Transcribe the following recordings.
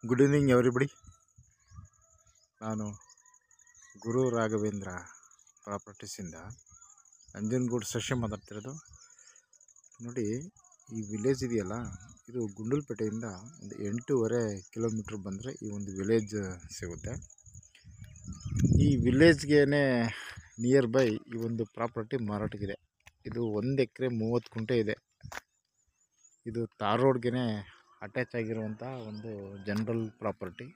Good evening everybody. ನಾನು Guru Raghavendra ಪ್ರಾಪರ್ಟೀಸಿಂದ Nanjangud session ಮಾತಾಡ್ತಿರೋದು. ನೋಡಿ, ಈ ವಿಲೇಜ್ ಇದೆಯಲ್ಲ, ಇದು ಗುಂಡಲಪೇಟೆಯಿಂದ ಒಂದು 8.5 ಕಿಲೋಮೀಟ್ರ್ ಬಂದರೆ ಈ ಒಂದು ವಿಲೇಜ್ ಸಿಗುತ್ತೆ. ಈ ವಿಲೇಜ್ಗೆ ನಿಯರ್ ಬೈ ಈ ಒಂದು ಪ್ರಾಪರ್ಟಿ ಮಾರಾಟಕ್ಕಿದೆ. ಇದು 1 ಎಕರೆ 30 ಗುಂಟೆ ಇದೆ. ಇದು ತಾರ್ ರೋಡ್ಗೆ ಅಟ್ಯಾಚ್ ಆಗಿರುವಂಥ ಒಂದು ಜನರಲ್ ಪ್ರಾಪರ್ಟಿ.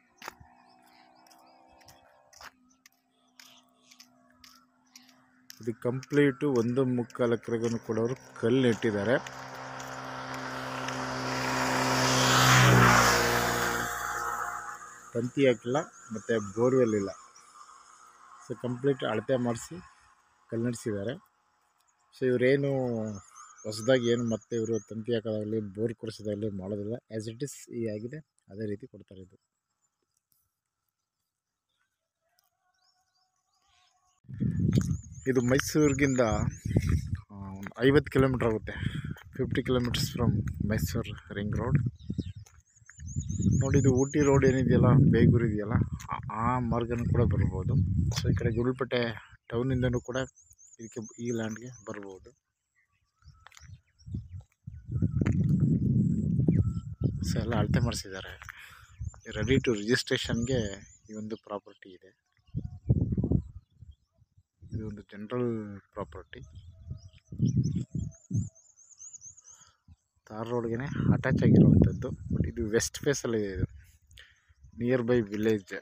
ಇದು ಕಂಪ್ಲೀಟು 1.25 ಎಕರೆಗೂ ಕೂಡ ಅವರು ಕಲ್ಲು ನೆಟ್ಟಿದ್ದಾರೆ. ತಂತಿ ಹಾಕಿಲ್ಲ ಮತ್ತು ಬೋರ್ವೆಲ್ ಇಲ್ಲ. ಸೊ ಕಂಪ್ಲೀಟ್ ಅಳತೆ ಮಾಡಿಸಿ ಕಲ್ಲು ನಡೆಸಿದ್ದಾರೆ. ಸೊ ಇವರೇನು ಹೊಸದಾಗಿ ಏನು ಮತ್ತೆ ಇವರು ತಂತಿ ಹಾಕೋದಾಗಲಿ ಬೋರ್ ಕೊಡಿಸೋದಾಗಲಿ ಮಾಡೋದಿಲ್ಲ. ಆ್ಯಸ್ ಇಟ್ ಈಸ್ ಈ ಆಗಿದೆ ಅದೇ ರೀತಿ ಕೊಡ್ತಾರೆ. ಇದು ಮೈಸೂರಿಗಿಂದ 50 ಕಿಲೋಮೀಟ್ರ್ ಆಗುತ್ತೆ. 50 kilometres from Mysuru ring road. ನೋಡಿ, ಇದು ಊಟಿ ರೋಡ್ ಏನಿದೆಯಲ್ಲ, ಬೇಗೂರು ಇದೆಯಲ್ಲ, ಆ ಮಾರ್ಗನೂ ಕೂಡ ಬರ್ಬೋದು. ಸೊ ಈ ಕಡೆ ಗುಂಡ್ಲುಪೇಟೆ ಟೌನಿಂದನೂ ಕೂಡ ಇದಕ್ಕೆ ಈ ಲ್ಯಾಂಡ್ಗೆ ಬರ್ಬೋದು. ಸೊ ಎಲ್ಲ ಅಳತೆ ಮಾಡಿಸಿದ್ದಾರೆ. ರೆಡಿ ಟು ರಿಜಿಸ್ಟ್ರೇಷನ್ಗೆ ಈ ಒಂದು ಪ್ರಾಪರ್ಟಿ ಇದೆ. ಇದು ಒಂದು ಜನರಲ್ ಪ್ರಾಪರ್ಟಿ. ತಾರ್ ರೋಡ್ಗೆ ಅಟ್ಯಾಚ್ ಆಗಿರುವಂಥದ್ದು. ಬಟ್ ಇದು ವೆಸ್ಟ್ ಫೇಸಲ್ಲಿ ಇದೆ, near by village.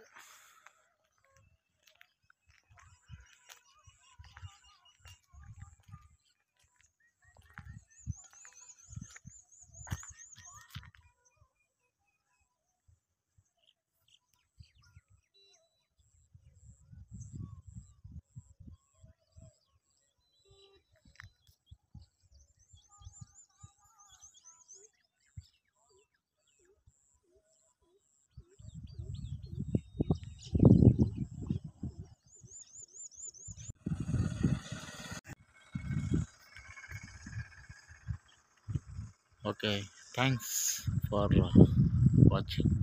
Okay, thanks for watching.